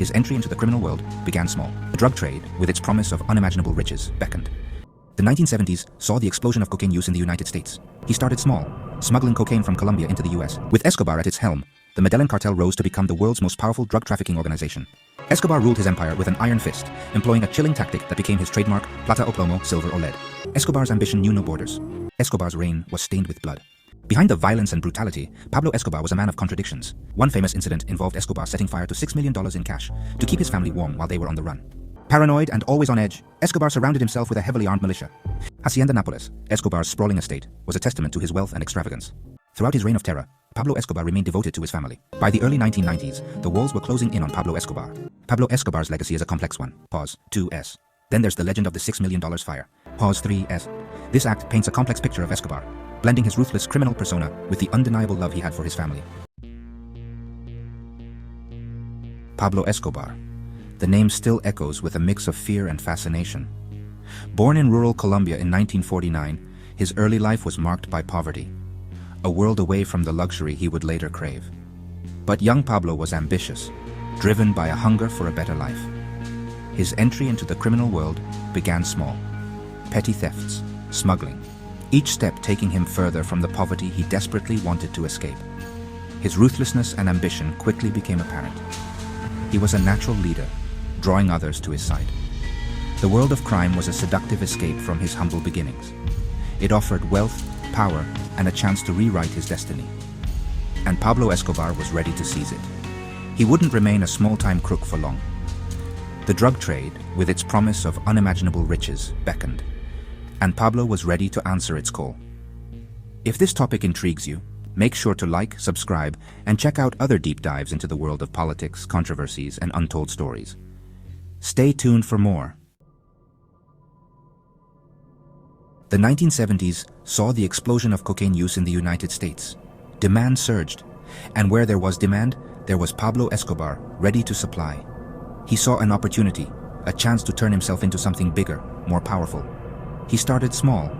his entry into the criminal world began small. The drug trade, with its promise of unimaginable riches, beckoned. The 1970s saw the explosion of cocaine use in the United States. He started small, smuggling cocaine from Colombia into the US. With Escobar at its helm, the Medellin cartel rose to become the world's most powerful drug trafficking organization. Escobar ruled his empire with an iron fist, employing a chilling tactic that became his trademark: plata o plomo, silver or lead. Escobar's ambition knew no borders. Escobar's reign was stained with blood. Behind the violence and brutality, Pablo Escobar was a man of contradictions. One famous incident involved Escobar setting fire to $6 million in cash to keep his family warm while they were on the run. Paranoid and always on edge, Escobar surrounded himself with a heavily armed militia. Hacienda Nápoles, Escobar's sprawling estate, was a testament to his wealth and extravagance. Throughout his reign of terror, Pablo Escobar remained devoted to his family. By the early 1990s, the walls were closing in on Pablo Escobar. Pablo Escobar's legacy is a complex one. Pause. 2S. Then there's the legend of the $6 million fire. Pause. 3S. This act paints a complex picture of Escobar, blending his ruthless criminal persona with the undeniable love he had for his family. Pablo Escobar. The name still echoes with a mix of fear and fascination. Born in rural Colombia in 1949, his early life was marked by poverty, a world away from the luxury he would later crave. But young Pablo was ambitious, driven by a hunger for a better life. His entry into the criminal world began small: petty thefts, smuggling, each step taking him further from the poverty he desperately wanted to escape. His ruthlessness and ambition quickly became apparent. He was a natural leader, drawing others to his side. The world of crime was a seductive escape from his humble beginnings. It offered wealth, power, and a chance to rewrite his destiny. And Pablo Escobar was ready to seize it. He wouldn't remain a small-time crook for long. The drug trade, with its promise of unimaginable riches, beckoned, and Pablo was ready to answer its call. If this topic intrigues you, make sure to like, subscribe, and check out other deep dives into the world of politics, controversies, and untold stories. Stay tuned for more. The 1970s saw the explosion of cocaine use in the United States. Demand surged, and where there was demand, there was Pablo Escobar, ready to supply. He saw an opportunity, a chance to turn himself into something bigger, more powerful. He started small,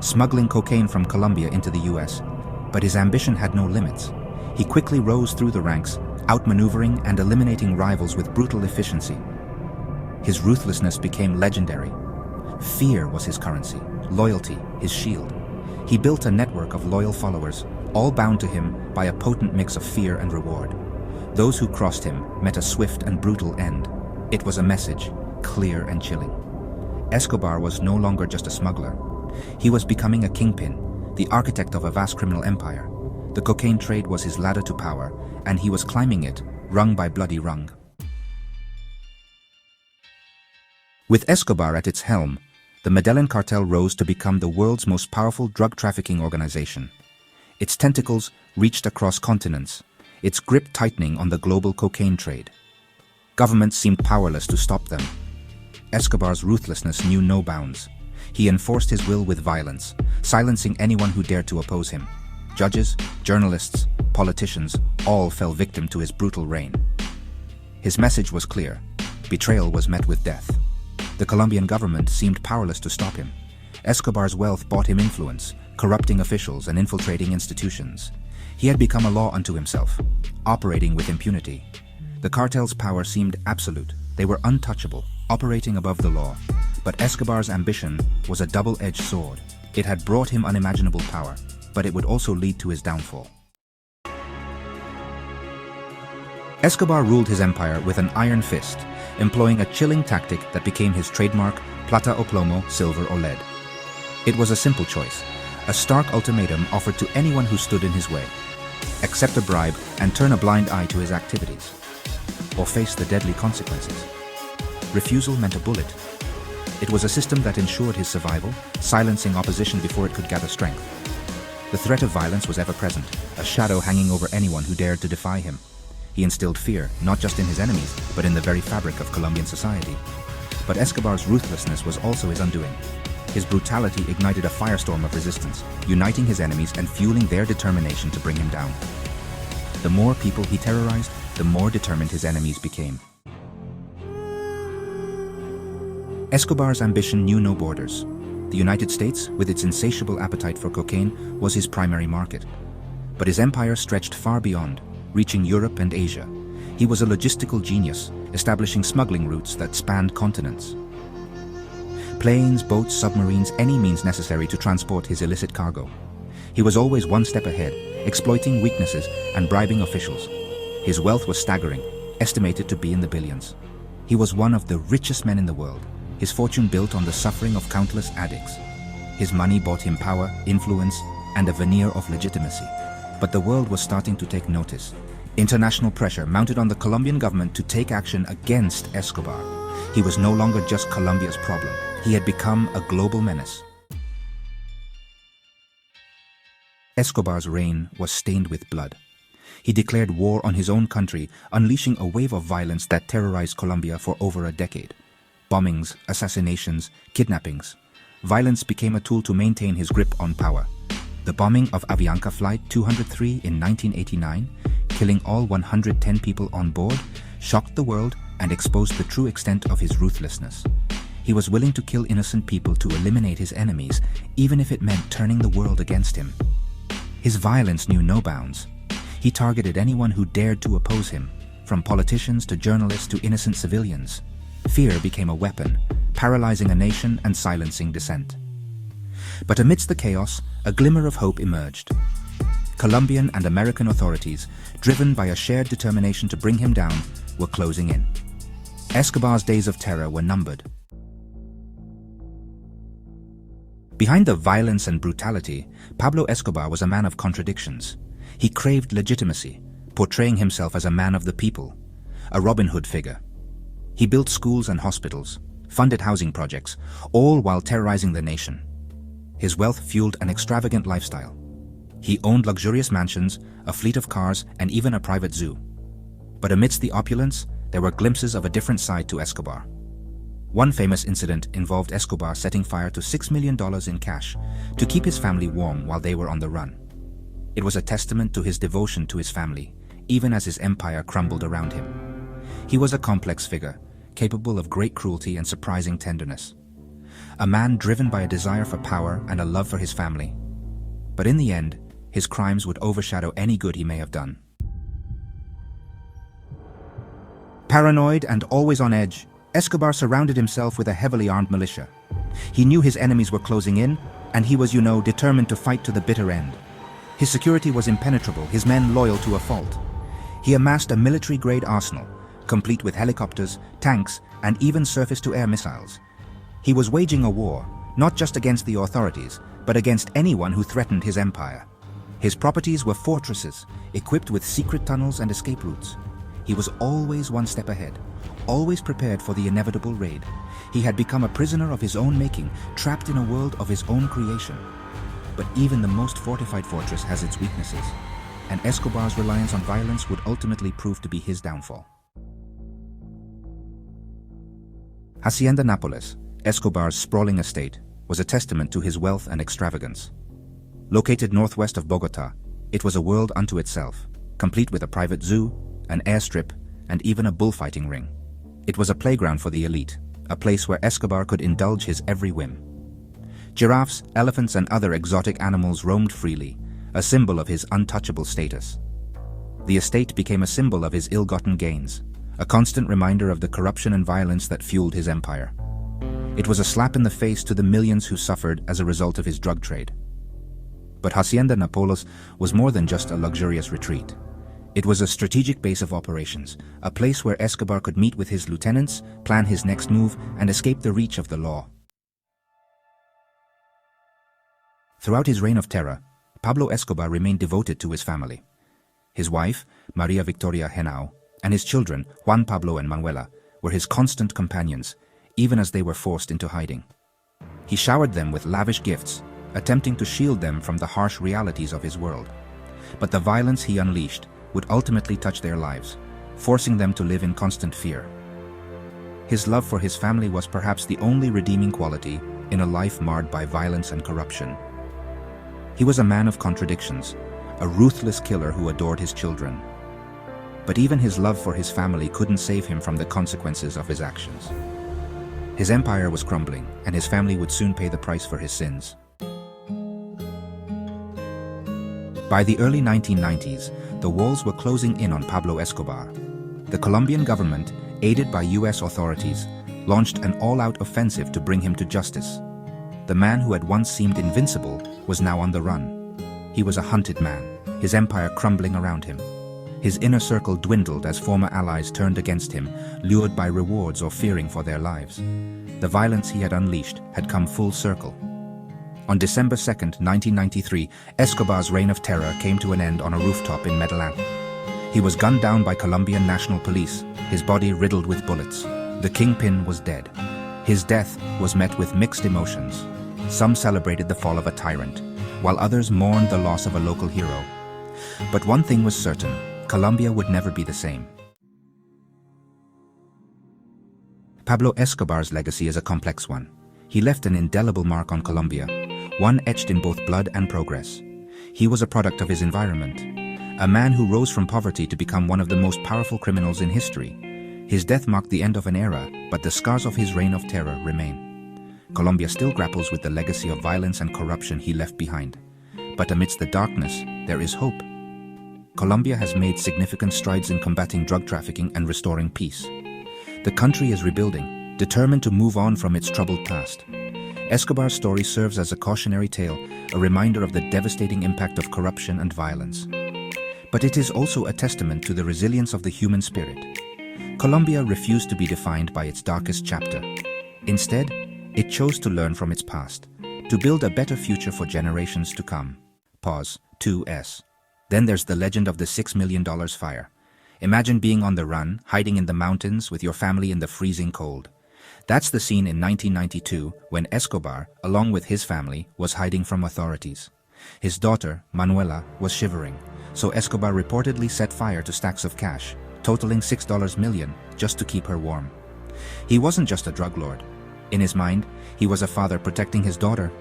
smuggling cocaine from Colombia into the US, but his ambition had no limits. He quickly rose through the ranks, outmaneuvering and eliminating rivals with brutal efficiency. His ruthlessness became legendary. Fear was his currency, loyalty his shield. He built a network of loyal followers, all bound to him by a potent mix of fear and reward. Those who crossed him met a swift and brutal end. It was a message, clear and chilling. Escobar was no longer just a smuggler. He was becoming a kingpin, the architect of a vast criminal empire. The cocaine trade was his ladder to power, and he was climbing it, rung by bloody rung. With Escobar at its helm, the Medellin cartel rose to become the world's most powerful drug trafficking organization. Its tentacles reached across continents, its grip tightening on the global cocaine trade. Governments seemed powerless to stop them. Escobar's ruthlessness knew no bounds. He enforced his will with violence, silencing anyone who dared to oppose him. Judges, journalists, politicians, all fell victim to his brutal reign. His message was clear: betrayal was met with death. The Colombian government seemed powerless to stop him. Escobar's wealth bought him influence, corrupting officials and infiltrating institutions. He had become a law unto himself, operating with impunity. The cartel's power seemed absolute. They were untouchable, operating above the law. But Escobar's ambition was a double-edged sword. It had brought him unimaginable power, but it would also lead to his downfall. Escobar ruled his empire with an iron fist, employing a chilling tactic that became his trademark: plata o plomo, silver or lead. It was a simple choice, a stark ultimatum offered to anyone who stood in his way: accept a bribe and turn a blind eye to his activities, or face the deadly consequences. Refusal meant a bullet. It was a system that ensured his survival, silencing opposition before it could gather strength. The threat of violence was ever present, a shadow hanging over anyone who dared to defy him. He instilled fear, not just in his enemies, but in the very fabric of Colombian society. But Escobar's ruthlessness was also his undoing. His brutality ignited a firestorm of resistance, uniting his enemies and fueling their determination to bring him down. The more people he terrorized, the more determined his enemies became. Escobar's ambition knew no borders. The United States, with its insatiable appetite for cocaine, was his primary market. But his empire stretched far beyond, reaching Europe and Asia. He was a logistical genius, establishing smuggling routes that spanned continents. Planes, boats, submarines, any means necessary to transport his illicit cargo. He was always one step ahead, exploiting weaknesses and bribing officials. His wealth was staggering, estimated to be in the billions. He was one of the richest men in the world, his fortune built on the suffering of countless addicts. His money bought him power, influence, and a veneer of legitimacy. But the world was starting to take notice. International pressure mounted on the Colombian government to take action against Escobar. He was no longer just Colombia's problem. He had become a global menace. Escobar's reign was stained with blood. He declared war on his own country, unleashing a wave of violence that terrorized Colombia for over a decade. Bombings, assassinations, kidnappings. Violence became a tool to maintain his grip on power. The bombing of Avianca Flight 203 in 1989, killing all 110 people on board, shocked the world and exposed the true extent of his ruthlessness. He was willing to kill innocent people to eliminate his enemies, even if it meant turning the world against him. His violence knew no bounds. He targeted anyone who dared to oppose him, from politicians to journalists to innocent civilians. Fear became a weapon, paralyzing a nation and silencing dissent. But amidst the chaos, a glimmer of hope emerged. Colombian and American authorities, driven by a shared determination to bring him down, were closing in. Escobar's days of terror were numbered. Behind the violence and brutality, Pablo Escobar was a man of contradictions. He craved legitimacy, portraying himself as a man of the people, a Robin Hood figure. He built schools and hospitals, funded housing projects, all while terrorizing the nation. His wealth fueled an extravagant lifestyle. He owned luxurious mansions, a fleet of cars, and even a private zoo. But amidst the opulence, there were glimpses of a different side to Escobar. One famous incident involved Escobar setting fire to $6 million in cash to keep his family warm while they were on the run. It was a testament to his devotion to his family, even as his empire crumbled around him. He was a complex figure, capable of great cruelty and surprising tenderness. A man driven by a desire for power and a love for his family. But in the end, his crimes would overshadow any good he may have done. Paranoid and always on edge, Escobar surrounded himself with a heavily armed militia. He knew his enemies were closing in, and he was, determined to fight to the bitter end. His security was impenetrable, his men loyal to a fault. He amassed a military-grade arsenal, complete with helicopters, tanks, and even surface-to-air missiles. He was waging a war, not just against the authorities, but against anyone who threatened his empire. His properties were fortresses, equipped with secret tunnels and escape routes. He was always one step ahead, always prepared for the inevitable raid. He had become a prisoner of his own making, trapped in a world of his own creation. But even the most fortified fortress has its weaknesses, and Escobar's reliance on violence would ultimately prove to be his downfall. Hacienda Nápoles, Escobar's sprawling estate, was a testament to his wealth and extravagance. Located northwest of Bogotá, it was a world unto itself, complete with a private zoo, an airstrip, and even a bullfighting ring. It was a playground for the elite, a place where Escobar could indulge his every whim. Giraffes, elephants, and other exotic animals roamed freely, a symbol of his untouchable status. The estate became a symbol of his ill-gotten gains, a constant reminder of the corruption and violence that fueled his empire. It was a slap in the face to the millions who suffered as a result of his drug trade. But Hacienda Nápoles was more than just a luxurious retreat. It was a strategic base of operations, a place where Escobar could meet with his lieutenants, plan his next move, and escape the reach of the law. Throughout his reign of terror, Pablo Escobar remained devoted to his family. His wife, Maria Victoria Henao, and his children, Juan Pablo and Manuela, were his constant companions, even as they were forced into hiding. He showered them with lavish gifts, attempting to shield them from the harsh realities of his world. But the violence he unleashed would ultimately touch their lives, forcing them to live in constant fear. His love for his family was perhaps the only redeeming quality in a life marred by violence and corruption. He was a man of contradictions, a ruthless killer who adored his children. But even his love for his family couldn't save him from the consequences of his actions. His empire was crumbling, and his family would soon pay the price for his sins. By the early 1990s, the walls were closing in on Pablo Escobar. The Colombian government, aided by US authorities, launched an all-out offensive to bring him to justice. The man who had once seemed invincible was now on the run. He was a hunted man, his empire crumbling around him. His inner circle dwindled as former allies turned against him, lured by rewards or fearing for their lives. The violence he had unleashed had come full circle. On December 2, 1993, Escobar's reign of terror came to an end on a rooftop in Medellin. He was gunned down by Colombian National Police, his body riddled with bullets. The kingpin was dead. His death was met with mixed emotions. Some celebrated the fall of a tyrant, while others mourned the loss of a local hero. But one thing was certain: Colombia would never be the same. Pablo Escobar's legacy is a complex one. He left an indelible mark on Colombia, one etched in both blood and progress. He was a product of his environment, a man who rose from poverty to become one of the most powerful criminals in history. His death marked the end of an era, but the scars of his reign of terror remain. Colombia still grapples with the legacy of violence and corruption he left behind. But amidst the darkness, there is hope. Colombia has made significant strides in combating drug trafficking and restoring peace. The country is rebuilding, determined to move on from its troubled past. Escobar's story serves as a cautionary tale, a reminder of the devastating impact of corruption and violence. But it is also a testament to the resilience of the human spirit. Colombia refused to be defined by its darkest chapter. Instead, it chose to learn from its past, to build a better future for generations to come. Pause. 2S. Then there's the legend of the $6 million fire. Imagine being on the run, hiding in the mountains with your family in the freezing cold. That's the scene in 1992 when Escobar, along with his family, was hiding from authorities. His daughter, Manuela, was shivering, so Escobar reportedly set fire to stacks of cash, totaling $6 million, just to keep her warm. He wasn't just a drug lord. In his mind, he was a father protecting his daughter,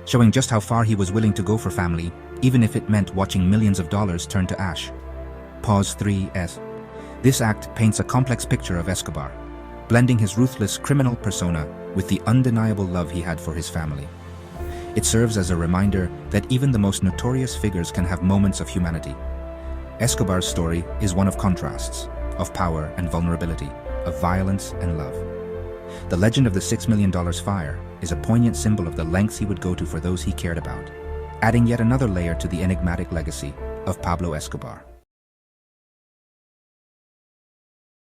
showing just how far he was willing to go for family, even if it meant watching millions of dollars turn to ash. Pause 3S. This act paints a complex picture of Escobar, blending his ruthless criminal persona with the undeniable love he had for his family. It serves as a reminder that even the most notorious figures can have moments of humanity. Escobar's story is one of contrasts, of power and vulnerability, of violence and love. The legend of the $6 million fire is a poignant symbol of the lengths he would go to for those he cared about, adding yet another layer to the enigmatic legacy of Pablo Escobar.